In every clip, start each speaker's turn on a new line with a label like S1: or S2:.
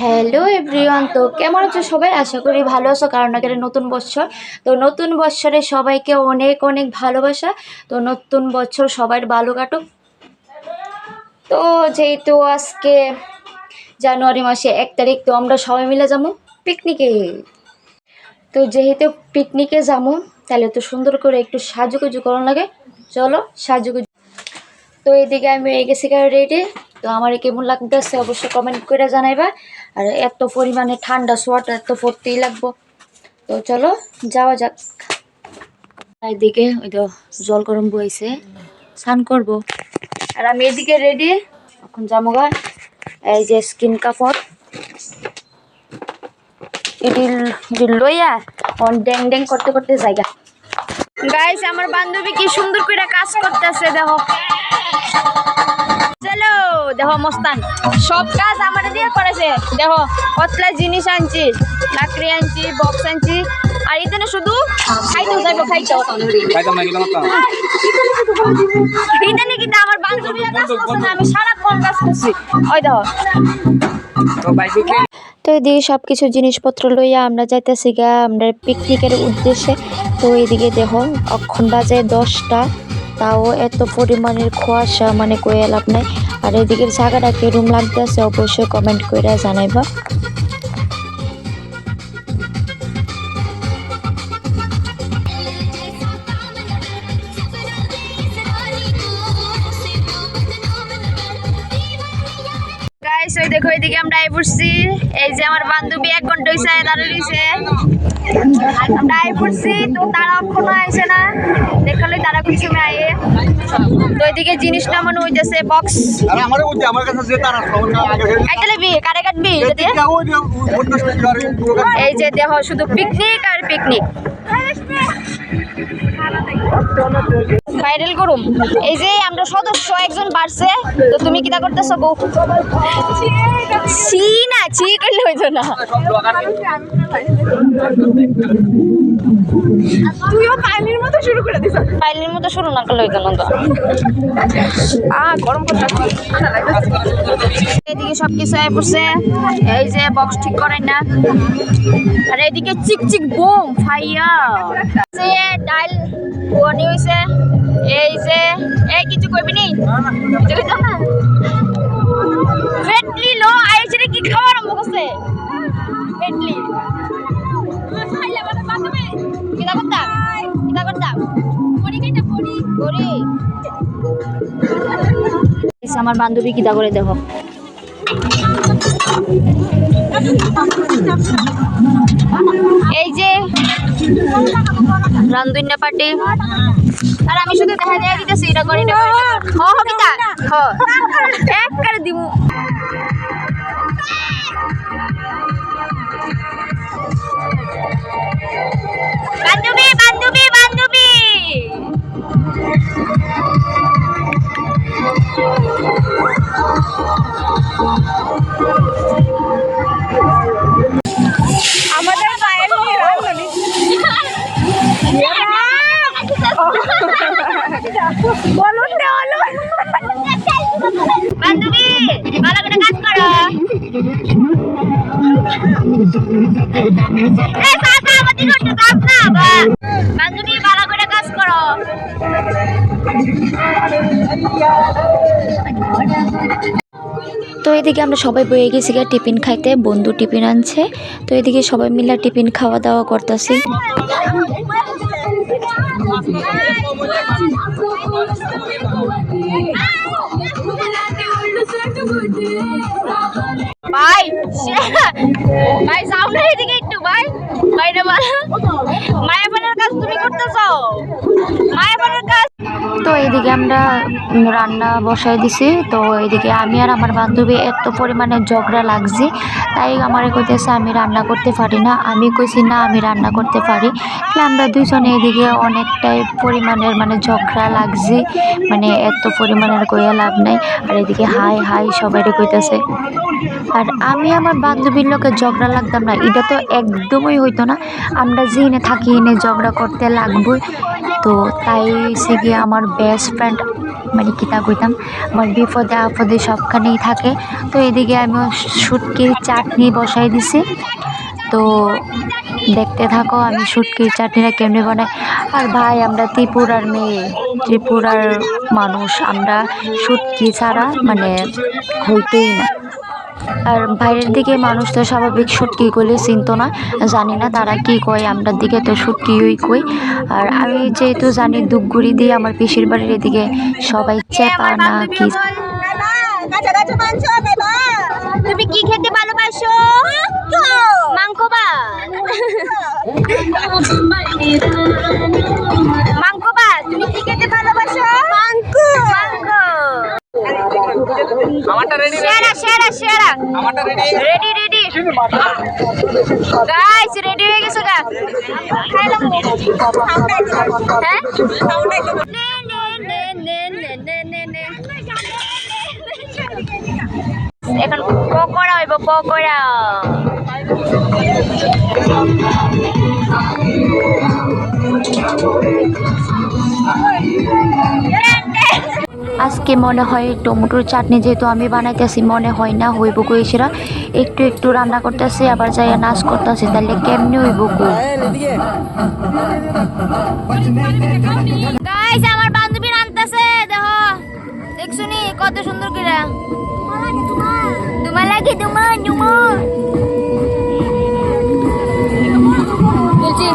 S1: Hello everyone, তো কেমন আছো সবাই? আশা করি ভালো আছো, কারণ আগে নতুন বছর। তো নতুন বছরে সবাইকে অনেক অনেক ভালোবাসা। তো নতুন বছর সবার ভালো কাটুক। তো যেহেতু আজকে জানুয়ারি মাসে 1 তারিখ, তো আমরা সবাই মিলে যাবো পিকনিকে। তো যেহেতু পিকনিকে যাবো, তাহলে তো সুন্দর করে একটু সাজুগুজু করার লাগে। চলো সাজুগুজু। তো এদিকে আমি হয়ে গেছি রেডি। তো আমার কেমন লাগতেছে অবশ্যই কমেন্ট করে জানাইবা। আর এত পরিমাণে ঠান্ডা, সোয়াটার তো পরতেই লাগবো। তো চলো যাওয়া যাক। এদিকে ওই তো জল গরম বইছে, স্নান করবো। আর আমি এদিকে রেডি, এখন যাবো গা। এই যে স্কিন কাপড় এটি লইয়া অন ড্যাং ড্যাং করতে করতে জায়গা। গাইস, আমার বান্ধবী কি সুন্দর করে কাজ করতেছে দেখো। চলো দেখো, মস্তান সব কাজ আমার দিয়ে করেছে। দেখো কতলা জিনিস আনছি, লাকড়ি আনছি, বক্স আনছি। আর এখানে শুধু খাইতেও যাইবো, খাইতেও এখানে কিন্তু আমার বান্ধবী কাজ করছে না, আমি সারাক্ষণ কাজ করছি। ওই দেখো। তো এদিকে সবকিছু জিনিসপত্র লইয়া আমরা যাইতেছি গা আমরা পিকনিকের উদ্দেশ্যে। তো এইদিকে দেখো অক্ষণ বাজে 10টা, তাও এত পরিমাণের কুয়াশা, মানে কয়ে লাভ নাই। আর এদিকে জায়গাটা কিরম লাগতেছে অবশ্যই কমেন্ট করে জানাইবা। গাইস, ওই দেখো এদিকে আমরা আই পড়ছি। এই যে আমার বান্ধবী 1 ঘন্টা হইছে দাঁড়িয়ে রইছে। আমরা আই পড়ছি, তো তারা এখনো আইছে না। দেখালে তারা কিছু আইয়ে। তো এদিকে জিনিস নামানো হইতেছে, বক্স। আরে আমারে বলতে আমার কাছে যে তারা আইতলে বি কারে কাটবি যদি। এই যে দেখো শুধু পিকনিক আর পিকনিক। ভাইরাল করুম। এই যে আমরা সদস্য একজন বাড়ছে, তো তুমি কিটা করতেছো গো? ছি না, ছি করলে হইতো না। তুইও পাইলির মতো শুরু করে দিছ। পাইলির মতো শুরু না করলে হইতো না তো। গরম করতে এদিকে সবকিছু আয় পড়ছে। এই যে বক্স ঠিক করাই না। আর এদিকে চিক চিক বুম ফাইয়া যে ডাল বনি হইছে। এই যে এই কিছু কইবি নি? কিছু কইছ না? ফেটলি লো আইছে কি খাওয়ার আরম্ভ করছে। ফেটলি খাইলে মানে বাঁচবে। কিটা করতা? কিটা করতা? পড়ি কইতা পড়ি পড়ি। আমার বান্ধবী কিটা করে দেখো। এই যে রান্ধুন্না পার্টি। আর আমি শুধু দেখা দেয়া দিতেছি এটা করি না। কিটা এক করে দিব। বান্ধবী বান্ধবী বান্ধবী আমাদের মায়ের রান্ধনি বলুন দেওয়ালো। বান্ধবী ভালো করে কাজ করো। বান্ধবী ভালো করে কাজ করো। তো এদিকে আমরা সবাই বয়ে গেছি টিফিন খাইতে, বন্ধু টিফিন আনছে। তো এদিকে সবাই মিলে টিফিন খাওয়া দাওয়া করতেছি। ভাই ভাই সামনে এদিকে একটু ভাই বাইরে মায়াপানের কাজ তুমি করতেছো, মায়াপানের কাজ। তো এইদিকে আমরা রান্না বসাই দিছি। তো এইদিকে আমি আর আমার বান্ধবী এত পরিমাণে ঝগড়া লাগছি, তাই আমার কইতেছে আমি রান্না করতে পারি না। আমি কইছি না আমি রান্না করতে পারি। আমরা দুইজনে এদিকে অনেকটাই পরিমাণের মানে ঝগড়া লাগছি, মানে এত পরিমাণের কইয়া লাভ নাই। আর এদিকে হাই হাই সবাই কইতেছে। আর আমি আমার বান্ধবীর লোকের ঝগড়া লাগতাম না, এটা তো একদমই হইতো না। আমরা যেখানে থাকি এনে ঝগড়া করতে লাগবই। তো তাই সে গিয়ে আমার বেস্ট ফ্রেন্ড মানে কিতা কইতাম আমার বিপদে আপদে সবখানেই থাকে। তো এদিকে আমি শুটকির চাটনি বসাই দিছি। তো দেখতে থাকো আমি শুটকির চাটনিটা কেমনে বানাই। আর ভাই আমরা ত্রিপুরার মেয়ে, ত্রিপুরার মানুষ, আমরা শুটকি ছাড়া মানে হইতোই না। আর বাইরের দিকে মানুষ তো স্বাভাবিক শুটকি কইলে চিনতো না, জানি না তারা কি কয়, আমরা দিকে তো শুটকিই কই। আর আমি যেহেতু জানি ধূপগুড়ি দিয়ে আমার পিসির বাড়ির এদিকে সবাই চেপা না কি। তুমি কি খেতে ভালোবাসো? মাংস ভাত। মাংস ভাত। তুমি কি খেতে ভালোবাসো? মাংস। মাংস। আমারটা রেডি। শেরা। আমারটা রেডি। রেডি। গাইস রেডি হয়ে গেছে গা। খাইলাম। হ্যাঁ? এখন পকোড়া হইব, পকোড়া। আজকে মনে হয় টমেটোর চাটনি যেহেতু আমি বানাইতেছি, মনে হয় না হইব কো, এসেরা একটু একটু রান্না করতেছি আবার যাই নাচ করতেছি, তাহলে কেমনি হইব কো। গাইস আমার বান্ধবী রান্তাছে, দেখো দেখছুনি কত সুন্দর করে। তোমার লাগে তোমার বলছি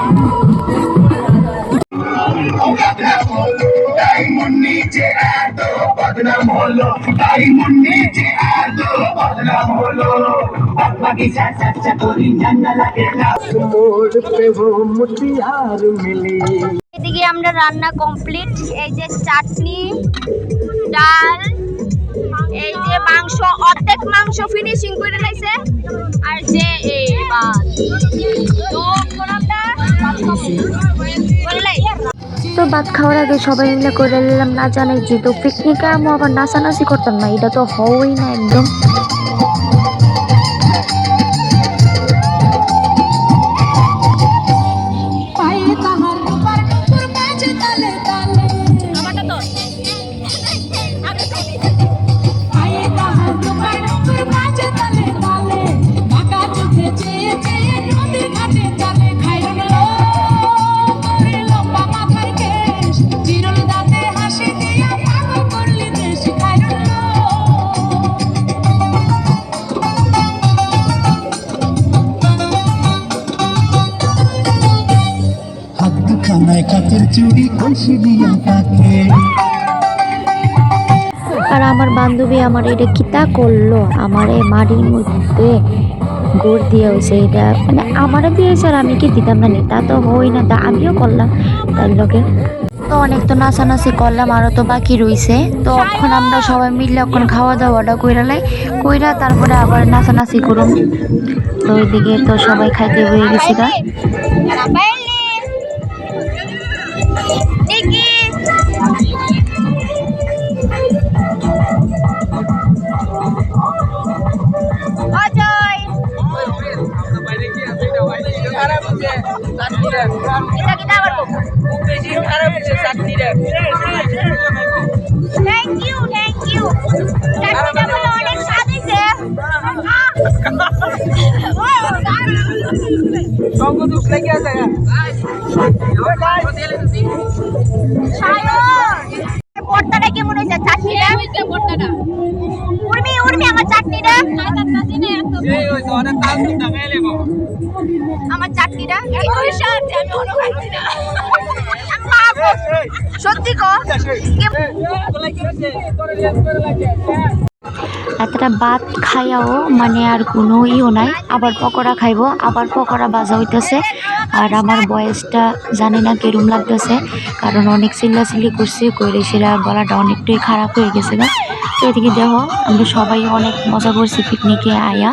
S1: এদিকে আমরা রান্না কমপ্লিট। এই যে চাটনি, ডাল, এই যে মাংস, অর্ধেক মাংস ফিনিশিং করে লাইছে, আর যে এই ভাত। তো ভাত খাওয়ার আগে সবাই মিলে করে নিলাম নাচানাচি। তো পিকনিকে আমি আবার নাচানাচি করতাম না, এটা তো হওয়াই না একদম। আর আমার বান্ধবী আমার এটা কিতা করলো, আমার এই মাটির মধ্যে গুড় দিয়ে হয়েছে, এটা মানে আমারও দিয়েছে আর আমি কি দিতাম না, তা তো হই না, তা আমিও করলাম তার লোকে। তো অনেক তো নাচানাচি করলাম, আরও তো বাকি রয়েছে। তো এখন আমরা সবাই মিললে এখন খাওয়া দাওয়াটা কইরা তারপরে আবার নাচানাচি করুম। তো ওইদিকে তো সবাই খাইতে হয়ে গেছি গা। ভর্তাটা কেমন হয়েছে? চাটনিটা উর্মি আমার চাটনিটা, আমার চাটনিটা সত্যি কো এতটা ভাত খাইয়াও মানে আর কোনো ইও নাই। আবার পকোড়া খাইবো, আবার পকোড়া ভাজা হইতেছে। আর আমার বয়সটা জানি না কেরম লাগতেছে, কারণ অনেক চিল্লাচিল্লি করছি, করে সেরা গলাটা অনেকটাই খারাপ হয়ে গেছে না। তো এদিকে দেখো আমরা সবাই অনেক মজা করছি পিকনিকে আয়া।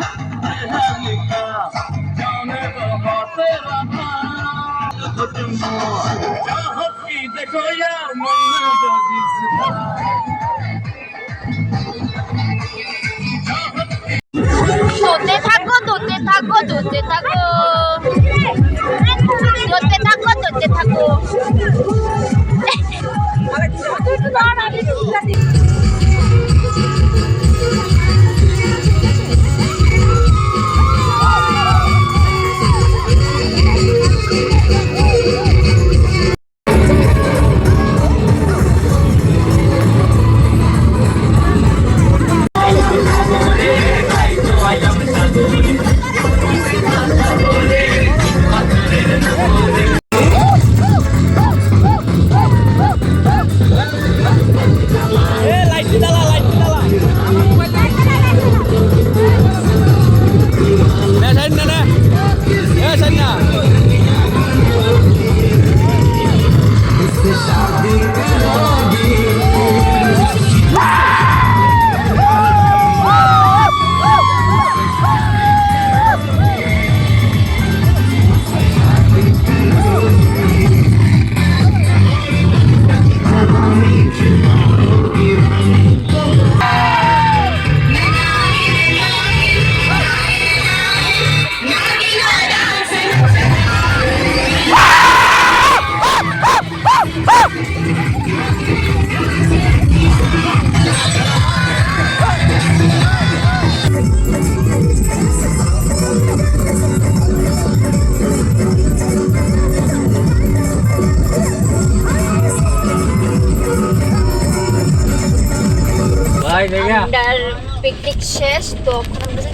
S1: ধরতে থাকো
S2: ভাই দেখা
S1: আমাদের পিকনিক শেষ, তো এখন আমরা